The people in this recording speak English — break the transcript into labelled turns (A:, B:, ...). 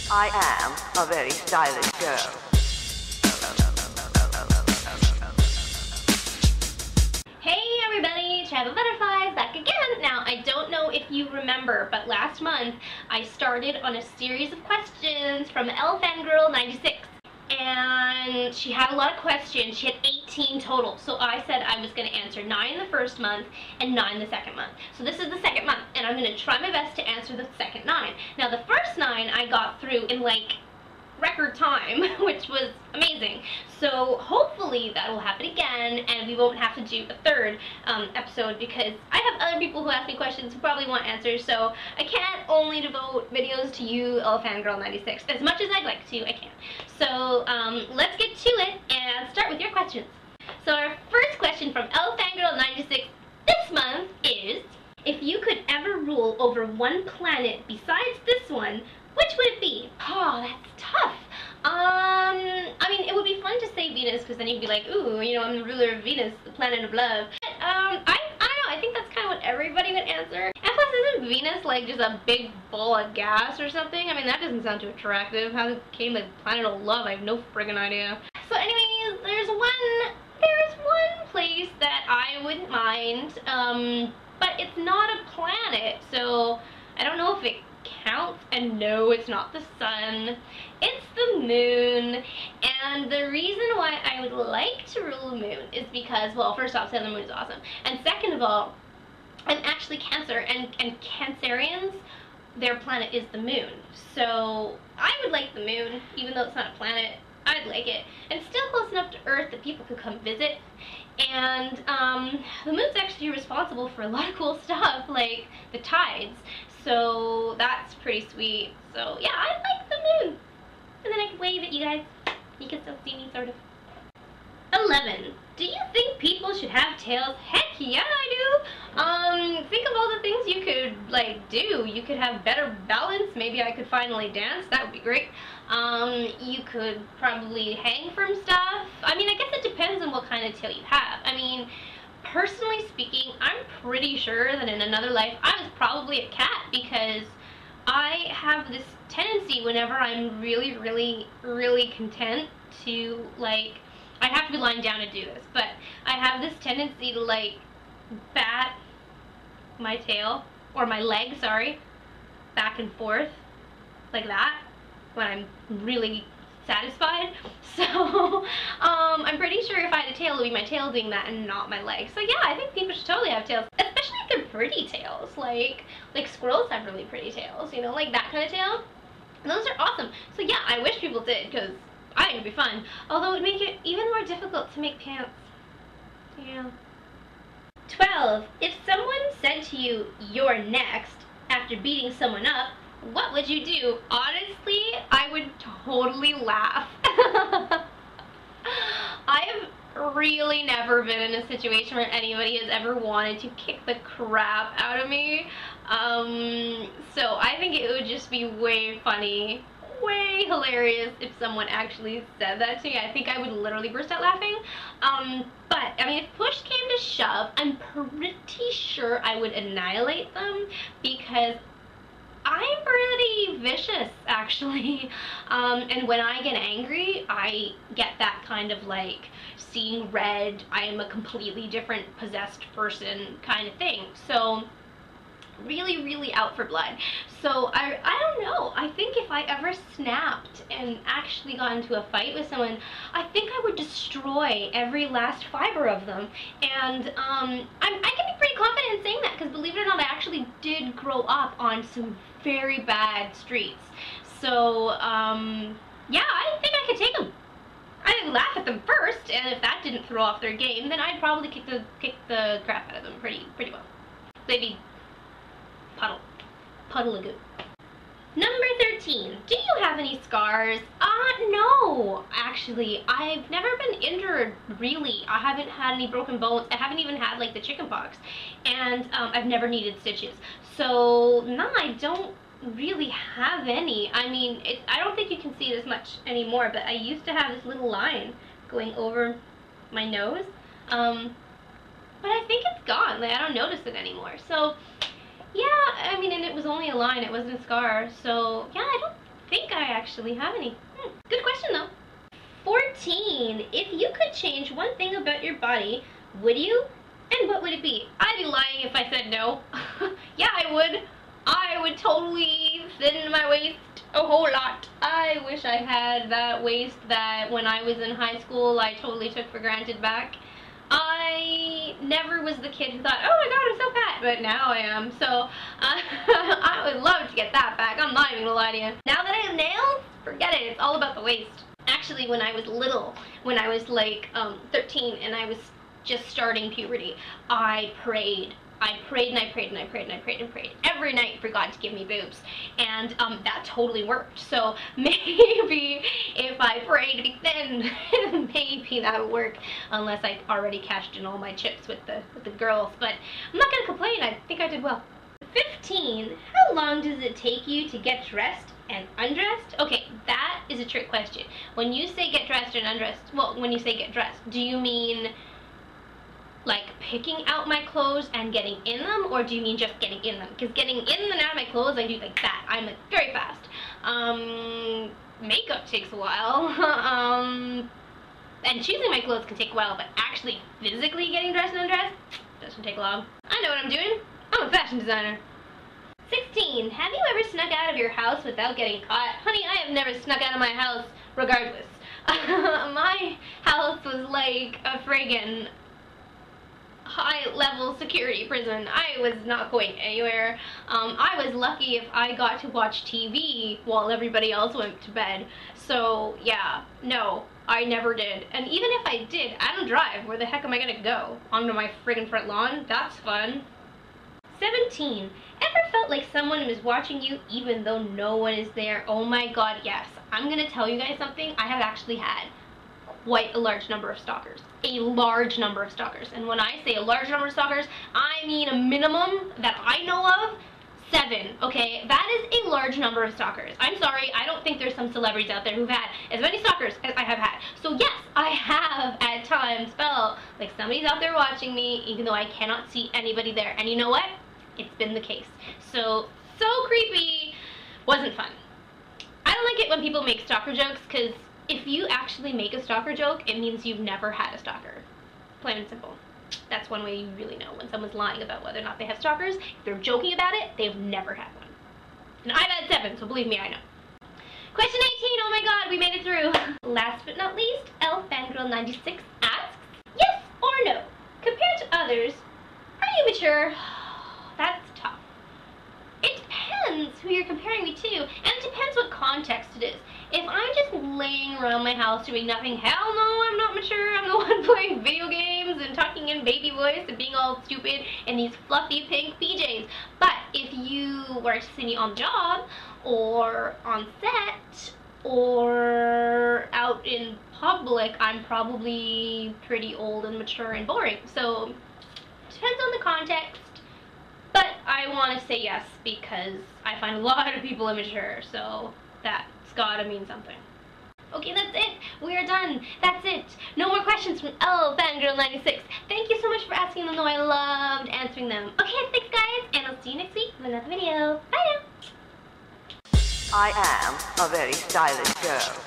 A: I am a very stylish girl.
B: Hey everybody, Travel Butterflies back again. Now, I don't know if you remember, but last month I started on a series of questions from Girl96. And she had a lot of questions. She had 18 total. So I said I was going to answer 9 the first month and 9 the second month. So this is the second month, and I'm going to try my best to answer the second 9. Now the first 9 I got through in like record time, which was amazing. So hopefully that will happen again, and we won't have to do a third episode, because I have other people who ask me questions who probably want answers, so I can't only devote videos to you, Girl96. As much as I'd like to, I can't. So let's get to it and start with your questions. So our first question from Girl96 this month is, if you could ever rule over one planet besides this one, which would it be? Oh, that's tough. I mean, it would be fun to say Venus, because then you'd be like, ooh, you know, I'm the ruler of Venus, the planet of love. But, I don't know, I think that's kind of what everybody would answer. And plus, isn't Venus like just a big ball of gas or something? I mean, that doesn't sound too attractive. How it became the planet of love, I have no friggin' idea. So anyways, there's one place that I wouldn't mind, but it's not a planet, so I don't know if it counts, and no, it's not the sun, it's the moon. And the reason why I would like to rule the moon is because, well, first off, Sailor Moon is awesome, and second of all, I'm actually Cancer, and Cancerians, their planet is the moon, so I would like the moon, even though it's not a planet. I'd like it, and it's still close enough to Earth that people could come visit. And the moon's actually responsible for a lot of cool stuff, like the tides, so that's pretty sweet. So yeah, I like the moon, and then I can wave at you guys. You can still see me, sort of. 11. Do you think people should have tails? Heck yeah, I do. Think of all the things you could like do. You could have better balance. Maybe I could finally dance. That would be great. You could probably hang from stuff. I mean, I guess it depends on what kind of tail you have. I mean, personally speaking, I'm pretty sure that in another life I was probably a cat, because I have this tendency whenever I'm really, really, really content to, like, I have to be lying down to do this, but I have this tendency to, like, bat my tail, or my leg, sorry, back and forth, like that, when I'm really satisfied. So, I'm pretty sure if I had a tail, it would be my tail doing that and not my leg. So yeah, I think people should totally have tails, especially if they're pretty tails, like squirrels have really pretty tails, you know, like that kind of tail. And those are awesome. So yeah, I wish people did, because I think it'd be fun. Although it would make it even more difficult to make pants. Yeah. 12. If someone said to you, "You're next," after beating someone up, what would you do? Honestly, I would totally laugh. I have really never been in a situation where anybody has ever wanted to kick the crap out of me. So I think it would just be way funny, way hilarious if someone actually said that to me. I think I would literally burst out laughing. But, I mean, if push came to shove, I'm pretty sure I would annihilate them, because I'm pretty vicious, actually. And when I get angry, I get that kind of, like, seeing red, I am a completely different possessed person kind of thing. So really, really out for blood. So I don't know, I think if I ever snapped and actually got into a fight with someone, I think I would destroy every last fiber of them. And I can be pretty confident in saying that, because believe it or not, I actually did grow up on some very bad streets. So yeah, I think I could take them. I'd laugh at them first, and if that didn't throw off their game, then I'd probably kick the crap out of them pretty well. They'd be puddle of goo. Number 13. Do you have any scars? No, actually. I've never been injured, really. I haven't had any broken bones. I haven't even had, like, the chicken pox. And I've never needed stitches. So, no, I don't really have any. I mean, I don't think you can see it as much anymore, but I used to have this little line going over my nose. But I think it's gone. Like, I don't notice it anymore. So, yeah, I mean, and it was only a line, it wasn't a scar, so yeah, I don't think I actually have any. Good question though. 14. If you could change one thing about your body, would you? And what would it be? I'd be lying if I said no. Yeah, I would. I would totally thin my waist a whole lot. I wish I had that waist that when I was in high school I totally took for granted back. I never was the kid who thought, oh my god, I'm so fat, but now I am. So I would love to get that back. I'm not even gonna lie to you. Now that I have nails, forget it. It's all about the waist. Actually, when I was little, when I was like 13 and I was just starting puberty, I prayed. I prayed and I prayed and I prayed and I prayed and prayed every night for God to give me boobs, and that totally worked. So maybe if I prayed to be thin, maybe that would work, unless I already cashed in all my chips with the girls. But I'm not gonna complain. I think I did well. 15. How long does it take you to get dressed and undressed? Okay, that is a trick question. When you say get dressed and undressed, well, when you say get dressed, do you mean like picking out my clothes and getting in them, or do you mean just getting in them? Because getting in and out of my clothes, I do like that. I'm like very fast. Makeup takes a while. And choosing my clothes can take a while, but actually physically getting dressed and undressed doesn't take long. I know what I'm doing. I'm a fashion designer. 16. Have you ever snuck out of your house without getting caught? Honey, I have never snuck out of my house regardless. My house was like a friggin' high-level security prison. I was not going anywhere. I was lucky if I got to watch TV while everybody else went to bed. So yeah, no, I never did. And even if I did, I don't drive. Where the heck am I gonna go? Onto my friggin' front lawn? That's fun. 17. Ever felt like someone was watching you even though no one is there? Oh my god, yes. I'm gonna tell you guys something. I have actually had quite a large number of stalkers. A large number of stalkers. And when I say a large number of stalkers, I mean a minimum that I know of, 7, okay? That is a large number of stalkers. I'm sorry, I don't think there's some celebrities out there who've had as many stalkers as I have had. So yes, I have at times felt like somebody's out there watching me even though I cannot see anybody there. And you know what? It's been the case. So creepy. Wasn't fun. I don't like it when people make stalker jokes, because if you actually make a stalker joke, it means you've never had a stalker. Plain and simple. That's one way you really know when someone's lying about whether or not they have stalkers. If they're joking about it, they've never had one. And I've had 7, so believe me, I know. Question 18, oh my god, we made it through. Last but not least, Fangirl96 asks, yes or no, compared to others, are you mature? That's tough. It depends who you're comparing me to, and it depends what context it is. If I'm just laying around my house doing nothing, hell no, I'm not mature. I'm the one playing video games and talking in baby voice and being all stupid in these fluffy pink PJs. But if you were to see me on the job, or on set, or out in public, I'm probably pretty old and mature and boring. So, depends on the context. But I want to say yes because I find a lot of people immature, so that's gotta mean something. Okay, that's it. We are done. That's it. No more questions from Fangirl96. Thank you so much for asking them, though I loved answering them. Okay, thanks guys, and I'll see you next week with another video. Bye now.
A: I am a very stylish girl.